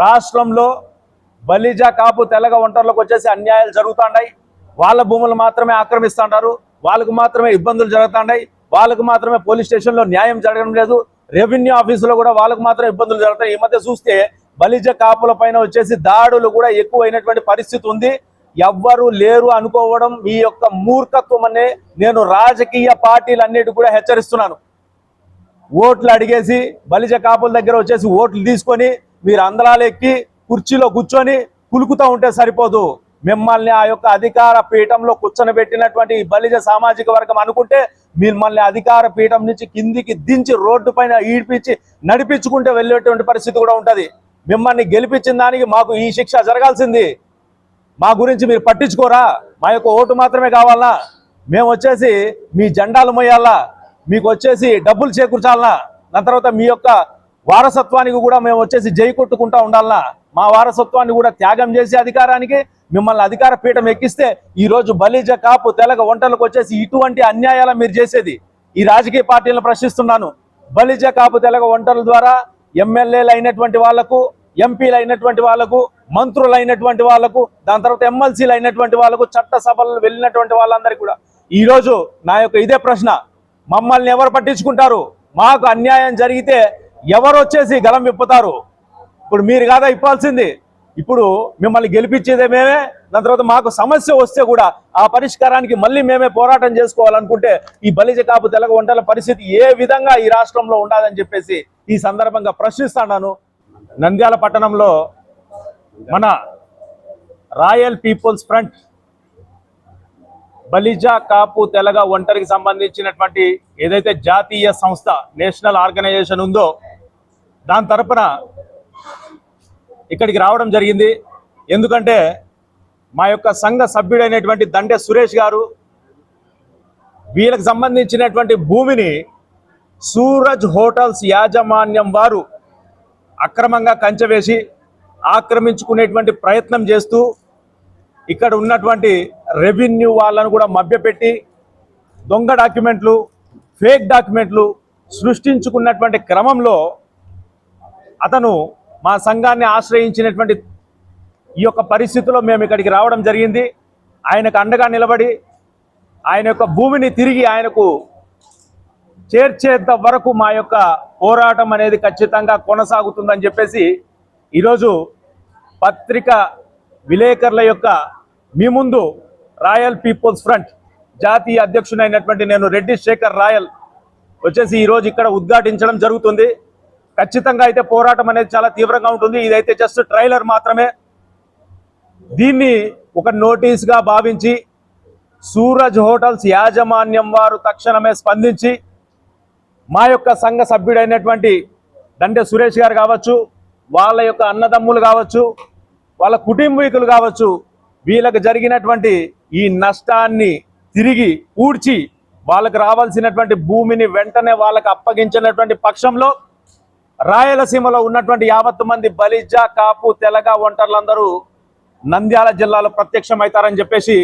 రాష్ట్రంలో బలిజ కాపు తెలగ ఒంటర్లకు వచ్చేసి అన్యాయాలు జరుగుతున్నాయి. వాళ్ళ భూములు మాత్రమే ఆక్రమిస్తుంటారు, వాళ్ళకు మాత్రమే ఇబ్బందులు జరుగుతున్నాయి, వాళ్ళకు మాత్రమే పోలీస్ స్టేషన్లో న్యాయం జరగడం లేదు, రెవెన్యూ ఆఫీసులో కూడా వాళ్ళకు మాత్రం ఇబ్బందులు జరుగుతాయి. ఈ మధ్య చూస్తే బలిజ కాపుల పైన వచ్చేసి దాడులు కూడా ఎక్కువైనటువంటి పరిస్థితి ఉంది. ఎవ్వరు లేరు అనుకోవడం మీ యొక్క మూర్ఖత్వం అనే నేను రాజకీయ పార్టీలన్నిటి కూడా హెచ్చరిస్తున్నాను. ఓట్లు అడిగేసి బలిజ కాపుల దగ్గర వచ్చేసి ఓట్లు తీసుకొని మీరు అందరాలు ఎక్కి కుర్చీలో కూర్చొని కులుకుతూ ఉంటే సరిపోదు. మిమ్మల్ని ఆ యొక్క అధికార పీఠంలో కూర్చొని బలిజ సామాజిక వర్గం అనుకుంటే మిమ్మల్ని అధికార పీఠం నుంచి కిందికి దించి రోడ్డు పైన ఈడ్పించి నడిపించుకుంటే వెళ్ళేటువంటి పరిస్థితి కూడా ఉంటుంది. మిమ్మల్ని గెలిపించిన దానికి మాకు ఈ శిక్ష జరగాల్సింది. మా గురించి మీరు పట్టించుకోరా? మా యొక్క ఓటు మాత్రమే కావాలనా? మేము వచ్చేసి మీ జెండాలు మోయాలా? మీకు వచ్చేసి డబ్బులు చేకూర్చాలనా? దాని తర్వాత మీ యొక్క వారసత్వానికి కూడా మేము వచ్చేసి జై కొట్టుకుంటా ఉండాలనా? మా వారసత్వాన్ని కూడా త్యాగం చేసి అధికారానికి మిమ్మల్ని అధికార పీఠం ఎక్కిస్తే ఈరోజు బలిజ కాపు తెలగ ఒంటలకు వచ్చేసి ఇటువంటి అన్యాయాలు మీరు చేసేది. ఈ రాజకీయ పార్టీలను ప్రశ్నిస్తున్నాను. బలిజ కాపు తెలగ ఒంటల ద్వారా ఎమ్మెల్యేలు అయినటువంటి వాళ్లకు, ఎంపీలు అయినటువంటి వాళ్లకు, మంత్రులు అయినటువంటి వాళ్లకు, దాని తర్వాత ఎమ్మెల్సీలు అయినటువంటి వాళ్లకు, చట్టసభలు వెళ్ళినటువంటి వాళ్ళందరికీ కూడా ఈరోజు నా యొక్క ఇదే ప్రశ్న, మమ్మల్ని ఎవరు పట్టించుకుంటారు? మాకు అన్యాయం జరిగితే ఎవరు వచ్చేసి గలం విప్పుతారు? ఇప్పుడు మీరు కాదా ఇప్పాల్సింది? ఇప్పుడు మిమ్మల్ని గెలిపించేదే మేమే. దాని తర్వాత మాకు సమస్య వస్తే కూడా ఆ పరిష్కారానికి మళ్ళీ మేమే పోరాటం చేసుకోవాలనుకుంటే ఈ బలిజ కాపు తెలగ ఒంటల పరిస్థితి ఏ విధంగా ఈ రాష్ట్రంలో ఉండాలని చెప్పేసి ఈ సందర్భంగా ప్రశ్నిస్తున్నాను. నంద్యాల పట్టణంలో మన రాయల్ పీపుల్స్ ఫ్రంట్ బలిజ కాపు తెలగ ఒంటరికి సంబంధించినటువంటి ఏదైతే జాతీయ సంస్థ నేషనల్ ఆర్గనైజేషన్ ఉందో దాని తరపున ఇక్కడికి రావడం జరిగింది. ఎందుకంటే మా యొక్క సంఘ సభ్యుడైనటువంటి దండే సురేష్ గారు వీళ్ళకి సంబంధించినటువంటి భూమిని సూరజ్ హోటల్స్ యాజమాన్యం వారు అక్రమంగా కంచెవేసి ఆక్రమించుకునేటువంటి ప్రయత్నం చేస్తూ ఇక్కడ ఉన్నటువంటి రెవెన్యూ వాళ్ళను కూడా మభ్యపెట్టి దొంగ డాక్యుమెంట్లు, ఫేక్ డాక్యుమెంట్లు సృష్టించుకున్నటువంటి క్రమంలో అతను మా సంఘాన్ని ఆశ్రయించినటువంటి ఈ యొక్క పరిస్థితిలో మేము ఇక్కడికి రావడం జరిగింది. ఆయనకు అండగా నిలబడి ఆయన యొక్క భూమిని తిరిగి ఆయనకు చేర్చేంత వరకు మా యొక్క పోరాటం అనేది ఖచ్చితంగా కొనసాగుతుందని చెప్పేసి ఈరోజు పత్రిక విలేకరుల యొక్క మీ ముందు రాయల్ పీపుల్స్ ఫ్రంట్ జాతీయ అధ్యక్షుడైనటువంటి నేను రెడ్డి శేఖర్ రాయల్ వచ్చేసి ఈరోజు ఇక్కడ ఉద్ఘాటించడం జరుగుతుంది. ఖచ్చితంగా అయితే పోరాటం అనేది చాలా తీవ్రంగా ఉంటుంది. ఇదైతే జస్ట్ ట్రైలర్ మాత్రమే. దీన్ని ఒక నోటీస్గా భావించి సూరజ్ హోటల్స్ యాజమాన్యం వారు తక్షణమే స్పందించి మా యొక్క సంఘ సభ్యుడైనటువంటి దండే సురేష్ గారు కావచ్చు, వాళ్ళ యొక్క అన్నదమ్ములు కావచ్చు, వాళ్ళ కుటుంబీకులు కావచ్చు, వీళ్ళకు జరిగినటువంటి ఈ నష్టాన్ని తిరిగి పూడ్చి వాళ్ళకు రావాల్సినటువంటి భూమిని వెంటనే వాళ్ళకు అప్పగించినటువంటి పక్షంలో రాయలసీమలో ఉన్నటువంటి 50 మంది బలిజ కాపు తెలగ ఒంటర్లందరూ నంద్యాల జిల్లాలో ప్రత్యక్షమవుతారని చెప్పేసి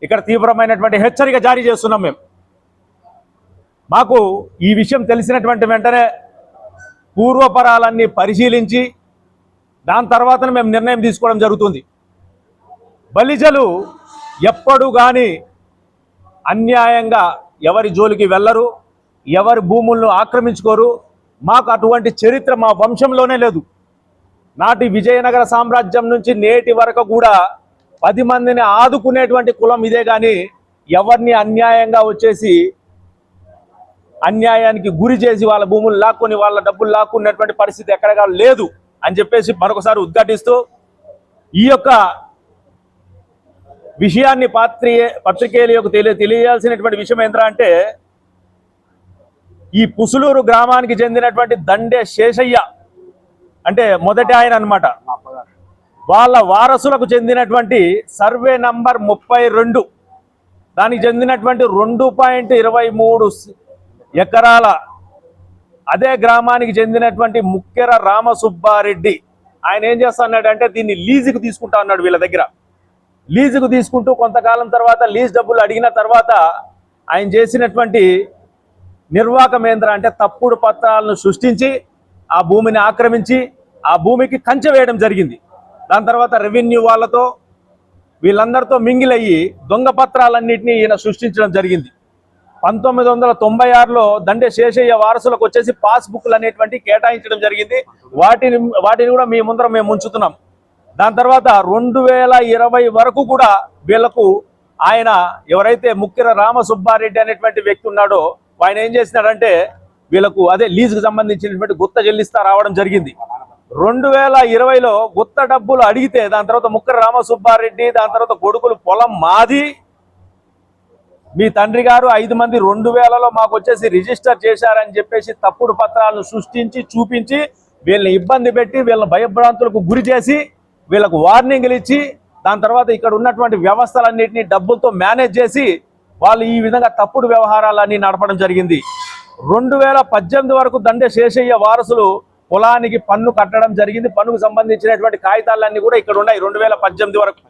ఇక్కడ తీవ్రమైనటువంటి హెచ్చరిక జారీ చేస్తున్నాం. మాకు ఈ విషయం తెలిసినటువంటి వెంటనే పూర్వపరాలన్నీ పరిశీలించి దాని తర్వాతనే మేము నిర్ణయం తీసుకోవడం జరుగుతుంది. బలిజలు ఎప్పుడు కానీ అన్యాయంగా ఎవరి జోలికి వెళ్ళరు, ఎవరి భూములను ఆక్రమించుకోరు. మాకు అటువంటి చరిత్ర మా వంశంలోనే లేదు. నాటి విజయనగర సామ్రాజ్యం నుంచి నేటి వరకు కూడా 10 మందిని ఆదుకునేటువంటి కులం ఇదే, కానీ ఎవరిని అన్యాయంగా వచ్చేసి అన్యాయానికి గురి చేసి వాళ్ళ భూములు లాక్కొని వాళ్ళ డబ్బులు లాక్కునేటువంటి పరిస్థితి ఎక్కడగా లేదు అని చెప్పేసి మరొకసారి ఉద్ఘాటిస్తూ ఈ యొక్క విషయాన్ని పత్రికేయుల యొక్క తెలియాల్సినటువంటి విషయం ఏంటంటే ఈ పుసులూరు గ్రామానికి చెందినటువంటి దండే శేషయ్య అంటే మొదటి ఆయన అన్నమాట, వాళ్ళ వారసులకు చెందినటువంటి సర్వే నంబర్ 32 దానికి చెందినటువంటి 2.23 ఎకరాల అదే గ్రామానికి చెందినటువంటి ముక్కెర రామసుబ్బారెడ్డి ఆయన ఏం చేస్తున్నాడంటే దీన్ని లీజుకు తీసుకుంటా అన్నాడు. వీళ్ళ దగ్గర లీజుకు తీసుకుంటూ కొంతకాలం తర్వాత లీజ్ డబ్బులు అడిగిన తర్వాత ఆయన చేసినటువంటి నిర్వాహకం ఏంద్ర అంటే తప్పుడు పత్రాలను సృష్టించి ఆ భూమిని ఆక్రమించి ఆ భూమికి కంచె వేయడం జరిగింది. దాని తర్వాత రెవెన్యూ వాళ్ళతో వీళ్ళందరితో మింగిలయ్యి దొంగ పత్రాలన్నింటినీ ఈయన సృష్టించడం జరిగింది. 1996లో దండే శేషయ్య వారసులకు వచ్చేసి పాస్బుక్లు అనేటువంటి కేటాయించడం జరిగింది. వాటిని కూడా మీ ముందర మేము ఉంచుతున్నాం. దాని తర్వాత 2020 వరకు కూడా వీళ్లకు ఆయన ఎవరైతే ముక్కిర రామసుబ్బారెడ్డి అనేటువంటి వ్యక్తి ఉన్నాడో ఆయన ఏం చేసినాడంటే వీళ్ళకు అదే లీజుకు సంబంధించినటువంటి గుత్త చెల్లిస్తా రావడం జరిగింది. 2020లో గుత్త డబ్బులు అడిగితే దాని తర్వాత ముక్కిర రామసుబ్బారెడ్డి దాని తర్వాత కొడుకులు పొలం మాది, మీ తండ్రి గారు 5 మంది 2000లో మాకు వచ్చేసి రిజిస్టర్ చేశారని చెప్పేసి తప్పుడు పత్రాలను సృష్టించి చూపించి వీళ్ళని ఇబ్బంది పెట్టి వీళ్ళని భయభ్రాంతులకు గురి చేసి వీళ్ళకు వార్నింగ్లు ఇచ్చి దాని తర్వాత ఇక్కడ ఉన్నటువంటి వ్యవస్థలన్నింటినీ డబ్బులతో మేనేజ్ చేసి వాళ్ళు ఈ విధంగా తప్పుడు వ్యవహారాలన్నీ నడపడం జరిగింది. 2018 వరకు దండే శేషయ్య వారసులు పొలానికి పన్ను కట్టడం జరిగింది. పన్నుకు సంబంధించినటువంటి కాగితాలన్నీ కూడా ఇక్కడ ఉన్నాయి 2018 వరకు.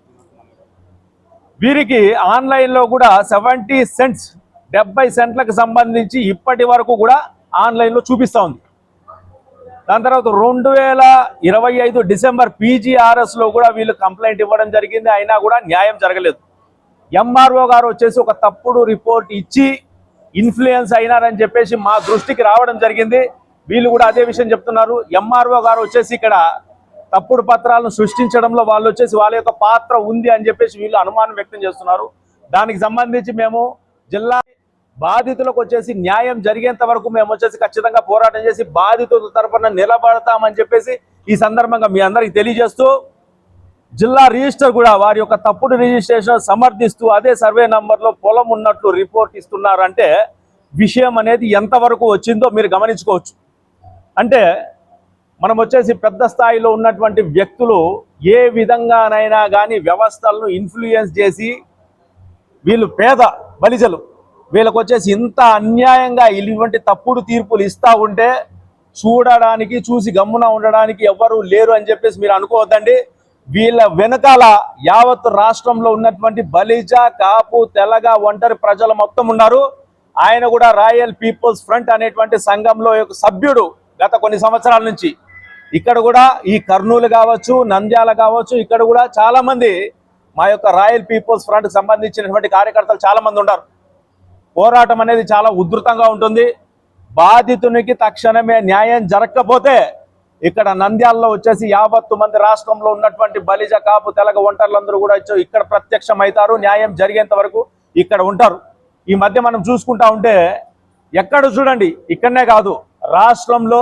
వీరికి ఆన్లైన్లో కూడా 70 సెంట్స్ 70 సెంట్లకు సంబంధించి ఇప్పటి వరకు కూడా ఆన్లైన్లో చూపిస్తూ ఉంది. దాని తర్వాత 2025 డిసెంబర్ PGRSలో కూడా వీళ్ళు కంప్లైంట్ ఇవ్వడం జరిగింది. అయినా కూడా న్యాయం జరగలేదు. MRO గారు వచ్చేసి ఒక తప్పుడు రిపోర్ట్ ఇచ్చి ఇన్ఫ్లుయెన్స్ అయినారని చెప్పేసి మా దృష్టికి రావడం జరిగింది. వీళ్ళు కూడా అదే విషయం చెప్తున్నారు. MRO గారు వచ్చేసి ఇక్కడ తప్పుడు పత్రాలను సృష్టించడంలో వాళ్ళు వచ్చేసి వాళ్ళ యొక్క పాత్ర ఉంది అని చెప్పేసి వీళ్ళు అనుమానం వ్యక్తం చేస్తున్నారు. దానికి సంబంధించి మేము జిల్లా బాధితులకు వచ్చేసి న్యాయం జరిగేంత వరకు మేము వచ్చేసి ఖచ్చితంగా పోరాటం చేసి బాధితుల తరఫున నిలబడతామని చెప్పేసి ఈ సందర్భంగా మీ అందరికి తెలియజేస్తూ జిల్లా రిజిస్టర్ కూడా వారి యొక్క తప్పుడు రిజిస్ట్రేషన్ సమర్థిస్తూ అదే సర్వే నంబర్లో పొలం ఉన్నట్లు రిపోర్ట్ ఇస్తున్నారంటే విషయం అనేది ఎంతవరకు వచ్చిందో మీరు గమనించుకోవచ్చు. అంటే మనం వచ్చేసి పెద్ద స్థాయిలో ఉన్నటువంటి వ్యక్తులు ఏ విధంగానైనా కానీ వ్యవస్థలను ఇన్ఫ్లుయెన్స్ చేసి వీళ్ళు పేద బలిజలు వీళ్ళకు వచ్చేసి ఇంత అన్యాయంగా ఇటువంటి తప్పుడు తీర్పులు ఇస్తూ ఉంటే చూడడానికి చూసి గమ్మున ఉండడానికి ఎవ్వరూ లేరు అని చెప్పేసి మీరు అనుకోవద్దండి. వీళ్ళ వెనకాల యావత్ రాష్ట్రంలో ఉన్నటువంటి బలిజ కాపు తెలగ ఒంటరి ప్రజలు మొత్తం ఉన్నారు. ఆయన కూడా రాయల్ పీపుల్స్ ఫ్రంట్ అనేటువంటి సంఘంలో యొక్క సభ్యుడు గత కొన్ని సంవత్సరాల నుంచి. ఇక్కడ కూడా ఈ కర్నూలు కావచ్చు నంద్యాల కావచ్చు ఇక్కడ కూడా చాలా మంది మా యొక్క రాయల్ పీపుల్స్ ఫ్రంట్ సంబంధించినటువంటి కార్యకర్తలు చాలా మంది ఉన్నారు. పోరాటం అనేది చాలా ఉధృతంగా ఉంటుంది. బాధితునికి తక్షణమే న్యాయం జరగకపోతే ఇక్కడ నంద్యాలలో వచ్చేసి 50 మంది రాష్ట్రంలో ఉన్నటువంటి బలిజ కాపు తెలగ ఒంటర్లందరూ కూడా ఇక్కడ ప్రత్యక్షం అవుతారు. న్యాయం జరిగేంత వరకు ఇక్కడ ఉంటారు. ఈ మధ్య మనం చూసుకుంటా ఉంటే ఎక్కడ చూడండి ఇక్కడనే కాదు రాష్ట్రంలో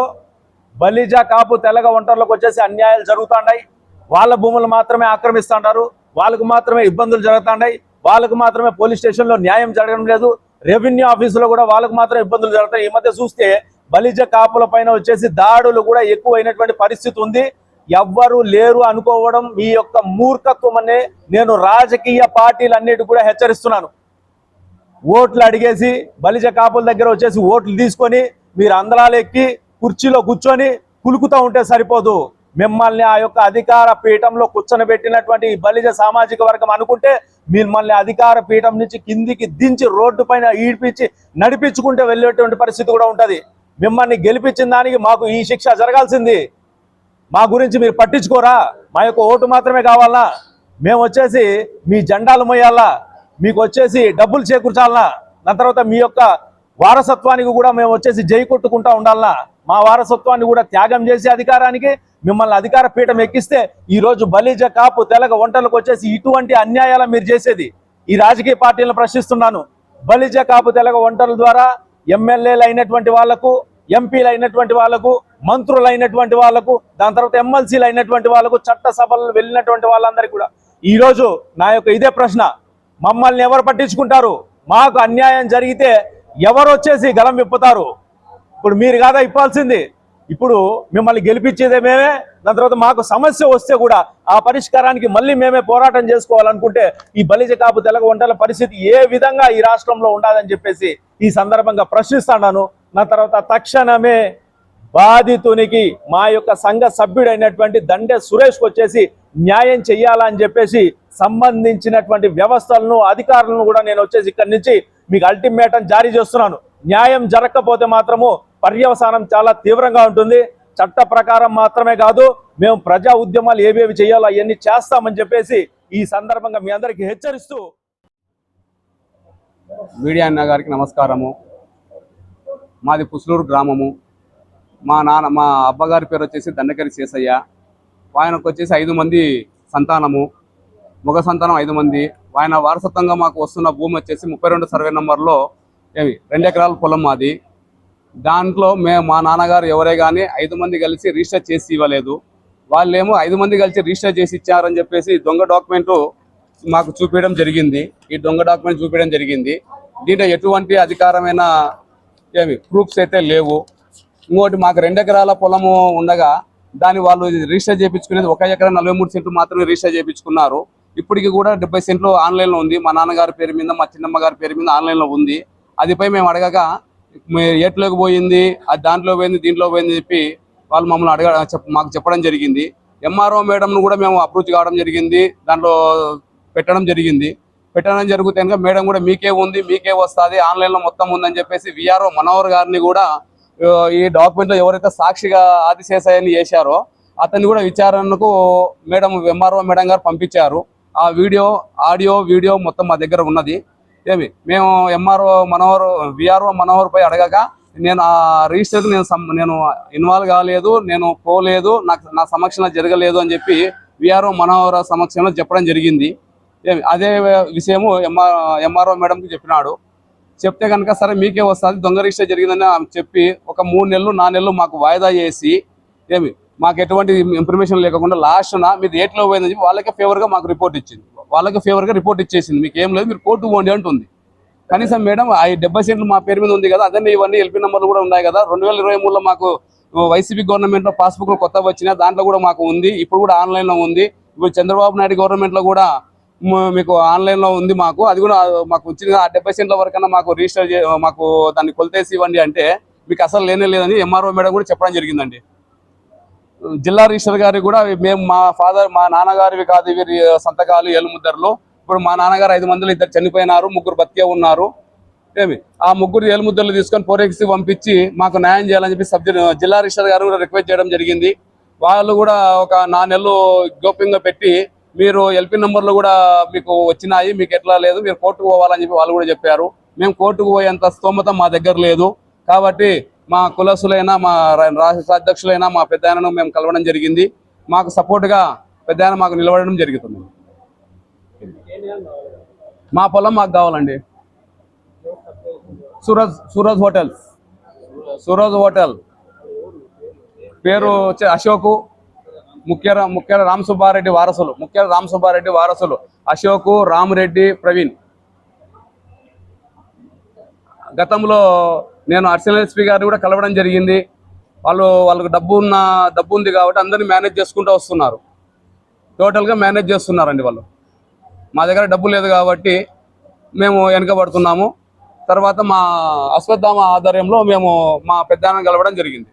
బలిజ కాపు తెలగ ఒంటర్లకు వచ్చేసి అన్యాయాలు జరుగుతున్నాయి. వాళ్ళ భూములు మాత్రమే ఆక్రమిస్తుంటారు, వాళ్ళకు మాత్రమే ఇబ్బందులు జరుగుతున్నాయి, వాళ్ళకు మాత్రమే పోలీస్ స్టేషన్లో న్యాయం జరగడం లేదు, రెవెన్యూ ఆఫీసులో కూడా వాళ్ళకు మాత్రం ఇబ్బందులు జరుగుతాయి. ఈ మధ్య చూస్తే బలిజ కాపుల పైన వచ్చేసి దాడులు కూడా ఎక్కువైనటువంటి పరిస్థితి ఉంది. ఎవ్వరు లేరు అనుకోవడం మీ యొక్క మూర్ఖత్వం అనే నేను రాజకీయ పార్టీలన్నిటి కూడా హెచ్చరిస్తున్నాను. ఓట్లు అడిగేసి బలిజ కాపుల దగ్గర వచ్చేసి ఓట్లు తీసుకొని మీరు అందలాలు ఎక్కి కుర్చీలో కూర్చొని కులుకుతూ ఉంటే సరిపోదు. మిమ్మల్ని ఆ యొక్క అధికార పీఠంలో కూర్చొనబెట్టినటువంటి బలిజ సామాజిక వర్గం అనుకుంటే మిమ్మల్ని అధికార పీఠం నుంచి కిందికి దించి రోడ్డు పైన ఈడ్పించి నడిపించుకుంటే వెళ్ళేటువంటి పరిస్థితి కూడా ఉంటుంది. మిమ్మల్ని గెలిపించిన దానికి మాకు ఈ శిక్ష జరగాల్సింది. మా గురించి మీరు పట్టించుకోరా? మా యొక్క ఓటు మాత్రమే కావాలనా? మేము వచ్చేసి మీ జెండాలు మోయాలా? మీకు వచ్చేసి డబ్బులు చేకూర్చాలనా? దాని తర్వాత మీ యొక్క వారసత్వానికి కూడా మేము వచ్చేసి జై కొట్టుకుంటా ఉండాలనా? మా వారసత్వాన్ని కూడా త్యాగం చేసి అధికారానికి మిమ్మల్ని అధికార పీఠం ఎక్కిస్తే ఈరోజు బలిజ కాపు తెలగ ఒంటలకు వచ్చేసి ఇటువంటి అన్యాయాల మీరు చేసేది. ఈ రాజకీయ పార్టీలను ప్రశ్నిస్తున్నాను. బలిజ కాపు తెలగ ఒంటల ద్వారా ఎమ్మెల్యేలు అయినటువంటి వాళ్లకు, ఎంపీలు అయినటువంటి వాళ్లకు, మంత్రులు అయినటువంటి వాళ్లకు, దాని తర్వాత ఎమ్మెల్సీలు అయినటువంటి వాళ్లకు, చట్టసభలు వెళ్ళినటువంటి వాళ్ళందరికీ కూడా ఈరోజు నా యొక్క ఇదే ప్రశ్న, మమ్మల్ని ఎవరు పట్టించుకుంటారు? మాకు అన్యాయం జరిగితే ఎవరు వచ్చేసి గలం విప్పుతారు? ఇప్పుడు మీరు కాదా ఇప్పాల్సింది? ఇప్పుడు మిమ్మల్ని గెలిపించేదే మేమే. దాని తర్వాత మాకు సమస్య వస్తే కూడా ఆ పరిష్కారానికి మళ్ళీ మేమే పోరాటం చేసుకోవాలనుకుంటే ఈ బలిజ కాపు తెలగ ఒంటల పరిస్థితి ఏ విధంగా ఈ రాష్ట్రంలో ఉండాలని చెప్పేసి ఈ సందర్భంగా ప్రశ్నిస్తున్నాను. నా తర్వాత తక్షణమే బాధితునికి మా యొక్క సంఘ సభ్యుడైనటువంటి దండే సురేష్కి వచ్చేసి న్యాయం చెయ్యాలని చెప్పేసి సంబంధించినటువంటి వ్యవస్థలను అధికారులను కూడా నేను వచ్చేసి ఇక్కడి నుంచి మీకు అల్టిమేటం జారీ చేస్తున్నాను. న్యాయం జరగకపోతే మాత్రము పర్యవసానం చాలా తీవ్రంగా ఉంటుంది. చట్ట ప్రకారం మాత్రమే కాదు, మేము ప్రజా ఉద్యమాలు ఏవేవి చేయాలో అవన్నీ చేస్తామని చెప్పేసి ఈ సందర్భంగా మీ అందరికీ హెచ్చరిస్తూ. మీడియా అన్న గారికి నమస్కారము. మాది పుస్లూరు గ్రామము. మా అబ్బగారి పేరు వచ్చేసి దండకరి శేషయ్య. ఆయనకు వచ్చేసి 5 మంది సంతానము, మగ సంతానం 5 మంది. ఆయన వారసత్వంగా మాకు వస్తున్న భూమి వచ్చేసి 32 సర్వే నంబర్లో 2 ఎకరాల పొలం మాది. దాంట్లో మా నాన్నగారు ఎవరే కానీ 5 మంది కలిసి రిజిస్టర్ చేసి ఇవ్వలేదు. వాళ్ళేమో 5 మంది కలిసి రిజిస్టర్ చేసి ఇచ్చారని చెప్పేసి దొంగ డాక్యుమెంటు మాకు చూపించడం జరిగింది. ఈ దొంగ డాక్యుమెంట్ చూపించడం జరిగింది. దీంట్లో ఎటువంటి అధికారమైన ప్రూఫ్స్ అయితే లేవు. ఇంకోటి మాకు 2 ఎకరాల పొలము ఉండగా దాన్ని వాళ్ళు రిజిస్టర్ చేయించుకునేది 1 ఎకరా 43 సెంట్లు మాత్రమే రిజిస్టర్ చేయించుకున్నారు. ఇప్పటికి కూడా 70 సెంట్లు ఆన్లైన్లో ఉంది. మా నాన్నగారి పేరు మీద, మా చిన్నమ్మ గారి పేరు మీద ఆన్లైన్లో ఉంది. అదిపై మేము అడగగా ఏట్లోకి పోయింది, అది దాంట్లో పోయింది, దీంట్లో పోయింది చెప్పి వాళ్ళు మమ్మల్ని మాకు చెప్పడం జరిగింది. ఎంఆర్ఓ మేడంను కూడా మేము అప్రోచ్ కావడం జరిగింది. దాంట్లో పెట్టడం జరిగితే కనుక మేడం కూడా మీకే ఉంది, మీకే వస్తుంది, ఆన్లైన్లో మొత్తం ఉందని చెప్పేసి విఆర్ఓ మనోహర్ గారిని కూడా ఈ డాక్యుమెంట్లో ఎవరైతే సాక్షిగా ఆదిశేషయ్యని చేశారో అతన్ని కూడా విచారణకు ఎంఆర్ఓ మేడం గారు పంపించారు. ఆ ఆడియో వీడియో మొత్తం మా దగ్గర ఉన్నది. మేము విఆర్ఓ మనోహర్ పై అడగగా నేను ఆ రిజిస్టర్ నేను ఇన్వాల్వ్ కాలేదు, నేను పోలేదు, నా సమక్షంలో జరగలేదు అని చెప్పి విఆర్ఓ మనోహర్ సమక్షంలో చెప్పడం జరిగింది. అదే విషయము ఎంఆర్ఓ మేడంకి చెప్పినాడు. చెప్తే కనుక సరే మీకే వస్తుంది, దొంగ రిజిస్టర్ జరిగిందని చెప్పి ఒక 3 నెలలు 4 నెలలు మాకు వాయిదా చేసి మాకు ఎటువంటి ఇన్ఫర్మేషన్ లేకుండా లాస్ట్న మీరు ఏట్లో పోయిందని చెప్పి వాళ్ళకే ఫేవర్గా మాకు రిపోర్ట్ ఇచ్చింది. వాళ్ళకి ఫేవర్గా రిపోర్ట్ ఇచ్చేసింది. మీకు ఏం లేదు, మీరు కోర్టు పోండి అంటుంది. కనీసం మేడం 70 సెంట్లు మా పేరు మీద ఉంది కదా, అదే ఇవన్నీ ఎల్పీ నెంబర్లు కూడా ఉన్నాయి కదా. 2023లో మాకు వైసీపీ గవర్నమెంట్లో పాస్బుక్లు కొత్తగా వచ్చినాయి, దాంట్లో కూడా మాకు ఉంది. ఇప్పుడు కూడా ఆన్లైన్లో ఉంది. ఇప్పుడు చంద్రబాబు నాయుడు గవర్నమెంట్లో కూడా మీకు ఆన్లైన్లో ఉంది. మాకు అది కూడా మాకు వచ్చింది. ఆ 70 సెంట్ల వరకన్నా మాకు రిజిస్టర్ మాకు దాన్ని కొలితేసి ఇవ్వండి అంటే మీకు అసలు లేదని ఎంఆర్ఓ మేడం కూడా చెప్పడం జరిగిందండి. జిల్లా రిజిస్టర్ గారికి కూడా మేము మా నాన్నగారివి కాదు వీరి సంతకాలు ఏలుముద్దర్లు. ఇప్పుడు మా నాన్నగారు 5 మందిలో 2 చనిపోయినారు, 3 బతికే ఉన్నారు. ఆ 3 ఏలుముద్దర్లు తీసుకొని ఫోరెన్సిక్ పంపించి మాకు న్యాయం చేయాలని చెప్పి జిల్లా రిజిస్టర్ గారు కూడా రిక్వెస్ట్ చేయడం జరిగింది. వాళ్ళు కూడా ఒక 4 నెలలు గోప్యంగా పెట్టి మీరు ఎల్పీ నెంబర్లు కూడా మీకు వచ్చినాయి, మీకు ఎట్లా లేదు, మీరు కోర్టుకు పోవాలని చెప్పి వాళ్ళు కూడా చెప్పారు. మేము కోర్టుకు పోయేంత స్తోమత మా దగ్గర లేదు. కాబట్టి మా కులసులైనా, మా రాష్ట్ర అధ్యక్షులైనా, మా పెద్దాయనను మేము కలవడం జరిగింది. మాకు సపోర్ట్గా పెద్దాయన మాకు నిలబడడం జరుగుతుంది. మా పొలం మాకు కావాలండి. సూరజ్ హోటల్ పేరు వచ్చి అశోకు, ముఖ్య రామసుబ్బారెడ్డి వారసులు అశోకు, రామరెడ్డి, ప్రవీణ్. గతంలో నేను అడిషనల్ ఎస్పీ గారిని కూడా కలవడం జరిగింది. వాళ్ళకు డబ్బు ఉంది కాబట్టి అందరినీ మేనేజ్ చేసుకుంటూ వస్తున్నారు. టోటల్గా మేనేజ్ చేస్తున్నారండి వాళ్ళు. మా దగ్గర డబ్బు లేదు కాబట్టి మేము వెనకబడుతున్నాము. తర్వాత మా అశ్వత్థామ ఆధ్వర్యంలో మేము మా పెద్దాయనను కలవడం జరిగింది.